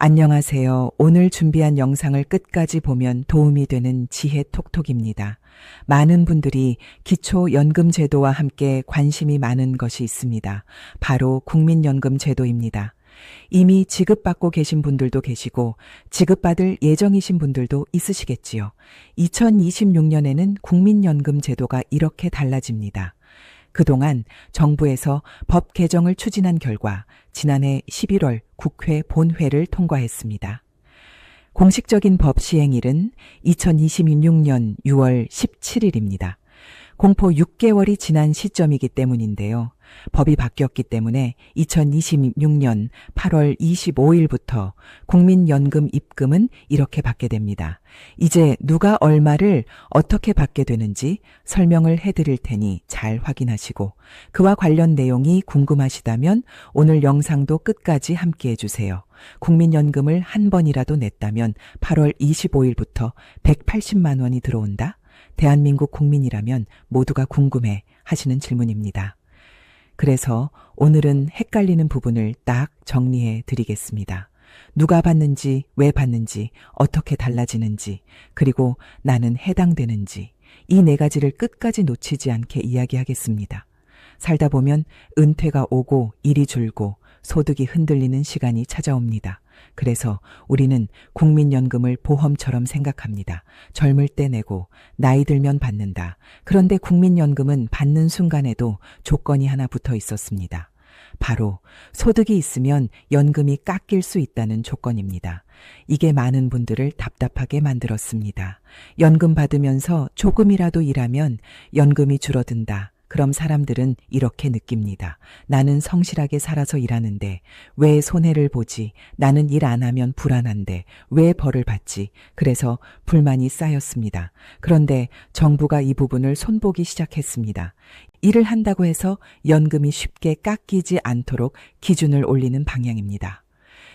안녕하세요. 오늘 준비한 영상을 끝까지 보면 도움이 되는 지혜 톡톡입니다. 많은 분들이 기초연금 제도와 함께 관심이 많은 것이 있습니다. 바로 국민연금 제도입니다. 이미 지급받고 계신 분들도 계시고 지급받을 예정이신 분들도 있으시겠지요. 2026년에는 국민연금 제도가 이렇게 달라집니다. 그동안 정부에서 법 개정을 추진한 결과 지난해 11월 국회 본회를 통과했습니다. 공식적인 법 시행일은 2026년 6월 17일입니다. 공포 6개월이 지난 시점이기 때문인데요. 법이 바뀌었기 때문에 2026년 8월 25일부터 국민연금 입금은 이렇게 받게 됩니다. 이제 누가 얼마를 어떻게 받게 되는지 설명을 해드릴 테니 잘 확인하시고 그와 관련 내용이 궁금하시다면 오늘 영상도 끝까지 함께 해주세요. 국민연금을 한 번이라도 냈다면 8월 25일부터 180만 원이 들어온다? 대한민국 국민이라면 모두가 궁금해 하시는 질문입니다. 그래서 오늘은 헷갈리는 부분을 딱 정리해 드리겠습니다. 누가 받는지, 왜 받는지, 어떻게 달라지는지, 그리고 나는 해당되는지 이 네 가지를 끝까지 놓치지 않게 이야기하겠습니다. 살다 보면 은퇴가 오고 일이 줄고 소득이 흔들리는 시간이 찾아옵니다. 그래서 우리는 국민연금을 보험처럼 생각합니다. 젊을 때 내고 나이 들면 받는다. 그런데 국민연금은 받는 순간에도 조건이 하나 붙어 있었습니다. 바로 소득이 있으면 연금이 깎일 수 있다는 조건입니다. 이게 많은 분들을 답답하게 만들었습니다. 연금 받으면서 조금이라도 일하면 연금이 줄어든다. 그럼 사람들은 이렇게 느낍니다. 나는 성실하게 살아서 일하는데 왜 손해를 보지? 나는 일 안 하면 불안한데 왜 벌을 받지? 그래서 불만이 쌓였습니다. 그런데 정부가 이 부분을 손보기 시작했습니다. 일을 한다고 해서 연금이 쉽게 깎이지 않도록 기준을 올리는 방향입니다.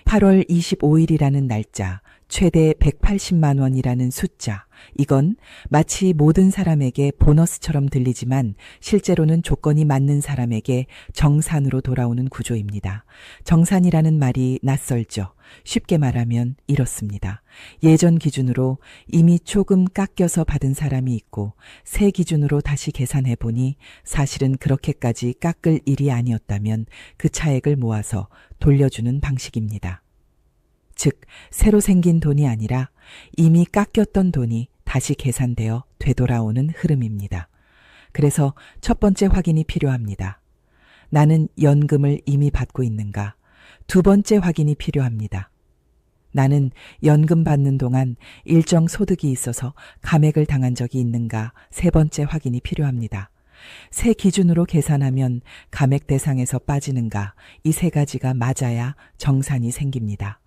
8월 25일이라는 날짜, 최대 180만 원이라는 숫자, 이건 마치 모든 사람에게 보너스처럼 들리지만 실제로는 조건이 맞는 사람에게 정산으로 돌아오는 구조입니다. 정산이라는 말이 낯설죠. 쉽게 말하면 이렇습니다. 예전 기준으로 이미 조금 깎여서 받은 사람이 있고 새 기준으로 다시 계산해 보니 사실은 그렇게까지 깎을 일이 아니었다면 그 차액을 모아서 돌려주는 방식입니다. 즉, 새로 생긴 돈이 아니라 이미 깎였던 돈이 다시 계산되어 되돌아오는 흐름입니다. 그래서 첫 번째 확인이 필요합니다. 나는 연금을 이미 받고 있는가? 두 번째 확인이 필요합니다. 나는 연금 받는 동안 일정 소득이 있어서 감액을 당한 적이 있는가? 세 번째 확인이 필요합니다. 새 기준으로 계산하면 감액 대상에서 빠지는가? 이 세 가지가 맞아야 정산이 생깁니다.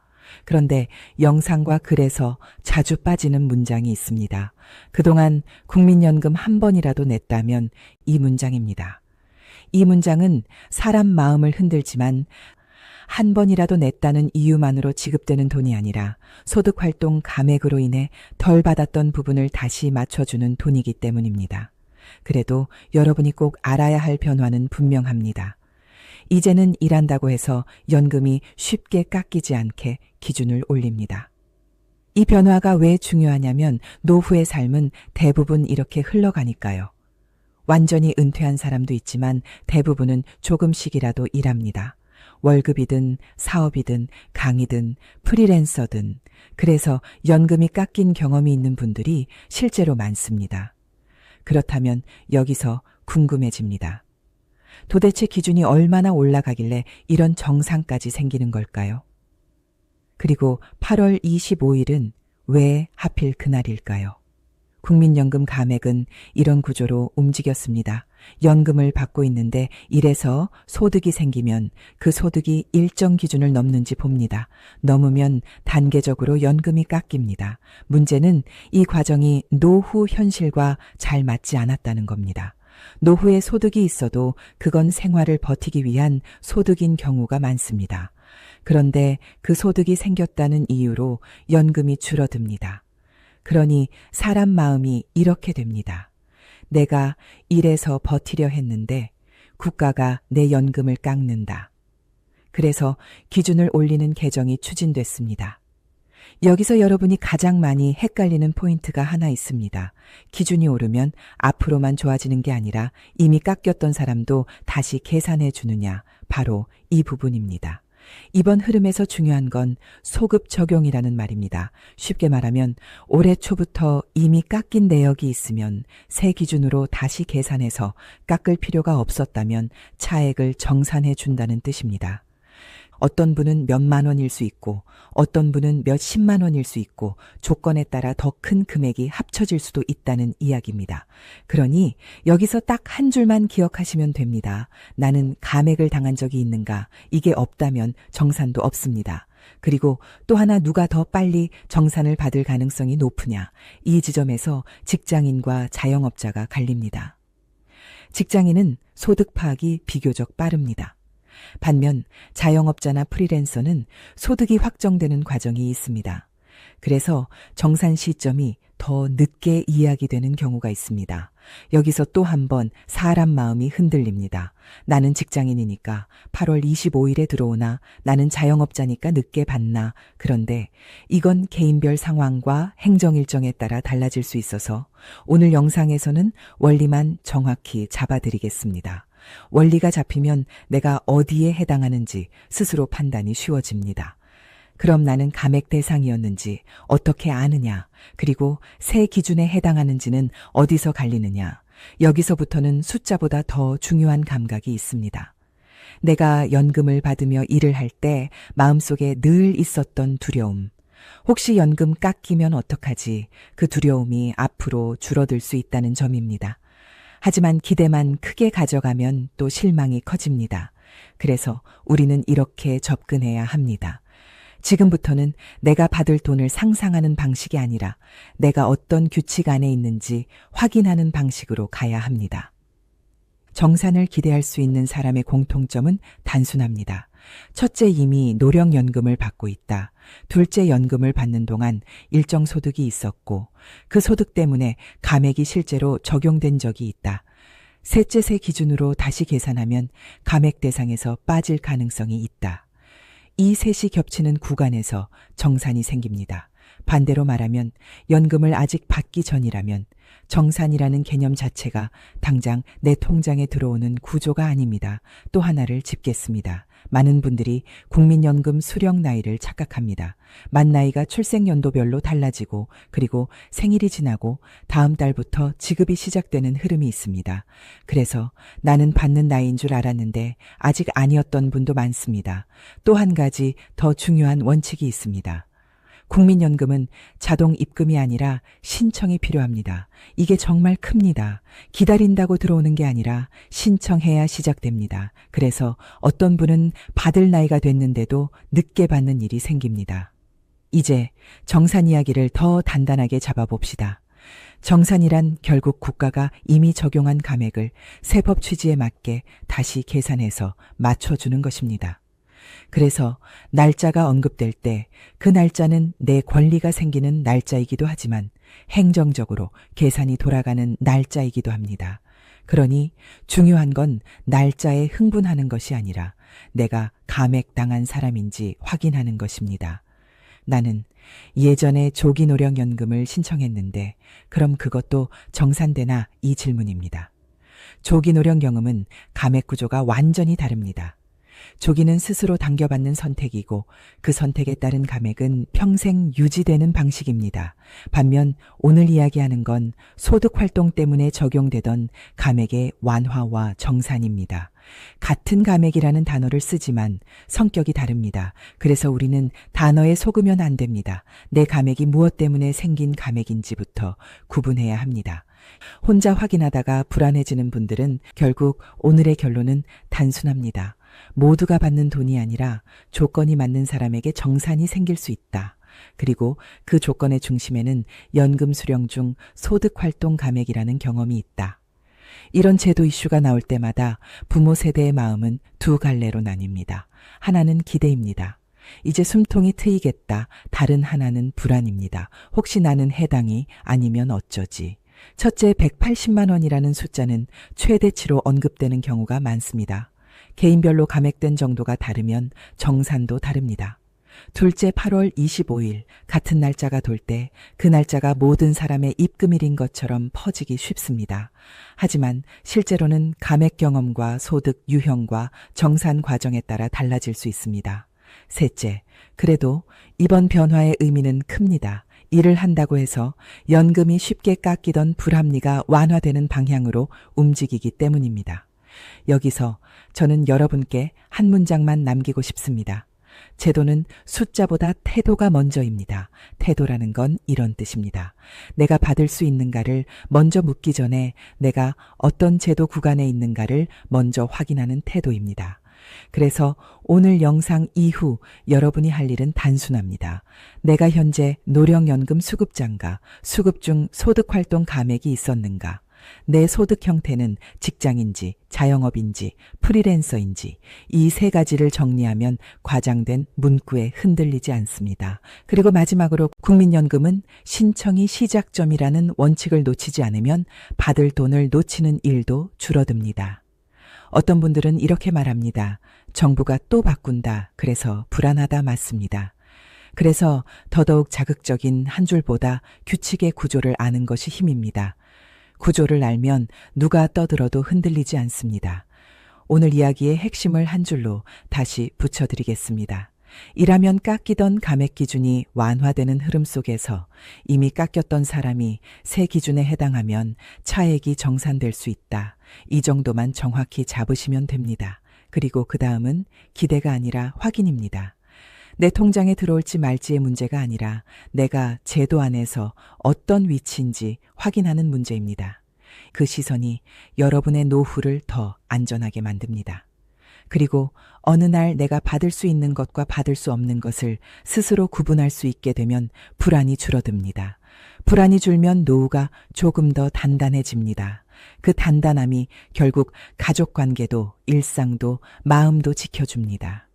그런데 영상과 글에서 자주 빠지는 문장이 있습니다. 그동안 국민연금 한 번이라도 냈다면 이 문장입니다. 이 문장은 사람 마음을 흔들지만 한 번이라도 냈다는 이유만으로 지급되는 돈이 아니라 소득활동 감액으로 인해 덜 받았던 부분을 다시 맞춰주는 돈이기 때문입니다. 그래도 여러분이 꼭 알아야 할 변화는 분명합니다. 이제는 일한다고 해서 연금이 쉽게 깎이지 않게 기준을 올립니다. 이 변화가 왜 중요하냐면 노후의 삶은 대부분 이렇게 흘러가니까요. 완전히 은퇴한 사람도 있지만 대부분은 조금씩이라도 일합니다. 월급이든 사업이든 강의든 프리랜서든 그래서 연금이 깎인 경험이 있는 분들이 실제로 많습니다. 그렇다면 여기서 궁금해집니다. 도대체 기준이 얼마나 올라가길래 이런 정상까지 생기는 걸까요? 그리고 8월 25일은 왜 하필 그날일까요? 국민연금 감액은 이런 구조로 움직였습니다. 연금을 받고 있는데 일해서 소득이 생기면 그 소득이 일정 기준을 넘는지 봅니다. 넘으면 단계적으로 연금이 깎입니다. 문제는 이 과정이 노후 현실과 잘 맞지 않았다는 겁니다. 노후에 소득이 있어도 그건 생활을 버티기 위한 소득인 경우가 많습니다. 그런데 그 소득이 생겼다는 이유로 연금이 줄어듭니다. 그러니 사람 마음이 이렇게 됩니다. 내가 일해서 버티려 했는데 국가가 내 연금을 깎는다. 그래서 기준을 올리는 개정이 추진됐습니다. 여기서 여러분이 가장 많이 헷갈리는 포인트가 하나 있습니다. 기준이 오르면 앞으로만 좋아지는 게 아니라 이미 깎였던 사람도 다시 계산해 주느냐, 바로 이 부분입니다. 이번 흐름에서 중요한 건 소급 적용이라는 말입니다. 쉽게 말하면 올해 초부터 이미 깎인 내역이 있으면 새 기준으로 다시 계산해서 깎을 필요가 없었다면 차액을 정산해 준다는 뜻입니다. 어떤 분은 몇만 원일 수 있고 어떤 분은 몇십만 원일 수 있고 조건에 따라 더 큰 금액이 합쳐질 수도 있다는 이야기입니다. 그러니 여기서 딱 한 줄만 기억하시면 됩니다. 나는 감액을 당한 적이 있는가? 이게 없다면 정산도 없습니다. 그리고 또 하나 누가 더 빨리 정산을 받을 가능성이 높으냐? 이 지점에서 직장인과 자영업자가 갈립니다. 직장인은 소득 파악이 비교적 빠릅니다. 반면 자영업자나 프리랜서는 소득이 확정되는 과정이 있습니다. 그래서 정산 시점이 더 늦게 이야기되는 경우가 있습니다. 여기서 또 한 번 사람 마음이 흔들립니다. 나는 직장인이니까 8월 25일에 들어오나, 나는 자영업자니까 늦게 받나. 그런데 이건 개인별 상황과 행정 일정에 따라 달라질 수 있어서 오늘 영상에서는 원리만 정확히 잡아드리겠습니다. 원리가 잡히면 내가 어디에 해당하는지 스스로 판단이 쉬워집니다. 그럼 나는 감액 대상이었는지 어떻게 아느냐? 그리고 새 기준에 해당하는지는 어디서 갈리느냐? 여기서부터는 숫자보다 더 중요한 감각이 있습니다. 내가 연금을 받으며 일을 할 때 마음속에 늘 있었던 두려움. 혹시 연금 깎이면 어떡하지? 그 두려움이 앞으로 줄어들 수 있다는 점입니다. 하지만 기대만 크게 가져가면 또 실망이 커집니다. 그래서 우리는 이렇게 접근해야 합니다. 지금부터는 내가 받을 돈을 상상하는 방식이 아니라 내가 어떤 규칙 안에 있는지 확인하는 방식으로 가야 합니다. 정산을 기대할 수 있는 사람의 공통점은 단순합니다. 첫째, 이미 노령연금을 받고 있다. 둘째, 연금을 받는 동안 일정 소득이 있었고 그 소득 때문에 감액이 실제로 적용된 적이 있다. 셋째, 새 기준으로 다시 계산하면 감액 대상에서 빠질 가능성이 있다. 이 셋이 겹치는 구간에서 정산이 생깁니다. 반대로 말하면 연금을 아직 받기 전이라면 정산이라는 개념 자체가 당장 내 통장에 들어오는 구조가 아닙니다. 또 하나를 짚겠습니다. 많은 분들이 국민연금 수령 나이를 착각합니다. 만 나이가 출생연도별로 달라지고 그리고 생일이 지나고 다음 달부터 지급이 시작되는 흐름이 있습니다. 그래서 나는 받는 나이인 줄 알았는데 아직 아니었던 분도 많습니다. 또 한 가지 더 중요한 원칙이 있습니다. 국민연금은 자동 입금이 아니라 신청이 필요합니다. 이게 정말 큽니다. 기다린다고 들어오는 게 아니라 신청해야 시작됩니다. 그래서 어떤 분은 받을 나이가 됐는데도 늦게 받는 일이 생깁니다. 이제 정산 이야기를 더 단단하게 잡아봅시다. 정산이란 결국 국가가 이미 적용한 감액을 세법 취지에 맞게 다시 계산해서 맞춰주는 것입니다. 그래서 날짜가 언급될 때 그 날짜는 내 권리가 생기는 날짜이기도 하지만 행정적으로 계산이 돌아가는 날짜이기도 합니다. 그러니 중요한 건 날짜에 흥분하는 것이 아니라 내가 감액당한 사람인지 확인하는 것입니다. 나는 예전에 조기노령연금을 신청했는데 그럼 그것도 정산되나? 이 질문입니다. 조기노령연금은 감액 구조가 완전히 다릅니다. 조기는 스스로 당겨받는 선택이고 그 선택에 따른 감액은 평생 유지되는 방식입니다. 반면 오늘 이야기하는 건 소득활동 때문에 적용되던 감액의 완화와 정산입니다. 같은 감액이라는 단어를 쓰지만 성격이 다릅니다. 그래서 우리는 단어에 속으면 안 됩니다. 내 감액이 무엇 때문에 생긴 감액인지부터 구분해야 합니다. 혼자 확인하다가 불안해지는 분들은 결국 오늘의 결론은 단순합니다. 모두가 받는 돈이 아니라 조건이 맞는 사람에게 정산이 생길 수 있다. 그리고 그 조건의 중심에는 연금 수령 중 소득활동 감액이라는 경험이 있다. 이런 제도 이슈가 나올 때마다 부모 세대의 마음은 두 갈래로 나뉩니다. 하나는 기대입니다. 이제 숨통이 트이겠다. 다른 하나는 불안입니다. 혹시 나는 해당이 아니면 어쩌지. 첫째 180만 원이라는 숫자는 최대치로 언급되는 경우가 많습니다. 개인별로 감액된 정도가 다르면 정산도 다릅니다. 둘째 8월 25일 같은 날짜가 돌 때 그 날짜가 모든 사람의 입금일인 것처럼 퍼지기 쉽습니다. 하지만 실제로는 감액 경험과 소득 유형과 정산 과정에 따라 달라질 수 있습니다. 셋째, 그래도 이번 변화의 의미는 큽니다. 일을 한다고 해서 연금이 쉽게 깎이던 불합리가 완화되는 방향으로 움직이기 때문입니다. 여기서 저는 여러분께 한 문장만 남기고 싶습니다. 제도는 숫자보다 태도가 먼저입니다. 태도라는 건 이런 뜻입니다. 내가 받을 수 있는가를 먼저 묻기 전에 내가 어떤 제도 구간에 있는가를 먼저 확인하는 태도입니다. 그래서 오늘 영상 이후 여러분이 할 일은 단순합니다. 내가 현재 노령연금 수급자인가, 수급 중 소득활동 감액이 있었는가, 내 소득 형태는 직장인지 자영업인지 프리랜서인지 이 세 가지를 정리하면 과장된 문구에 흔들리지 않습니다. 그리고 마지막으로 국민연금은 신청이 시작점이라는 원칙을 놓치지 않으면 받을 돈을 놓치는 일도 줄어듭니다. 어떤 분들은 이렇게 말합니다. 정부가 또 바꾼다. 그래서 불안하다. 맞습니다. 그래서 더더욱 자극적인 한 줄보다 규칙의 구조를 아는 것이 힘입니다. 구조를 알면 누가 떠들어도 흔들리지 않습니다. 오늘 이야기의 핵심을 한 줄로 다시 붙여드리겠습니다. 일하면 깎이던 감액 기준이 완화되는 흐름 속에서 이미 깎였던 사람이 새 기준에 해당하면 차액이 정산될 수 있다. 이 정도만 정확히 잡으시면 됩니다. 그리고 그 다음은 기대가 아니라 확인입니다. 내 통장에 들어올지 말지의 문제가 아니라 내가 제도 안에서 어떤 위치인지 확인하는 문제입니다. 그 시선이 여러분의 노후를 더 안전하게 만듭니다. 그리고 어느 날 내가 받을 수 있는 것과 받을 수 없는 것을 스스로 구분할 수 있게 되면 불안이 줄어듭니다. 불안이 줄면 노후가 조금 더 단단해집니다. 그 단단함이 결국 가족 관계도 일상도 마음도 지켜줍니다.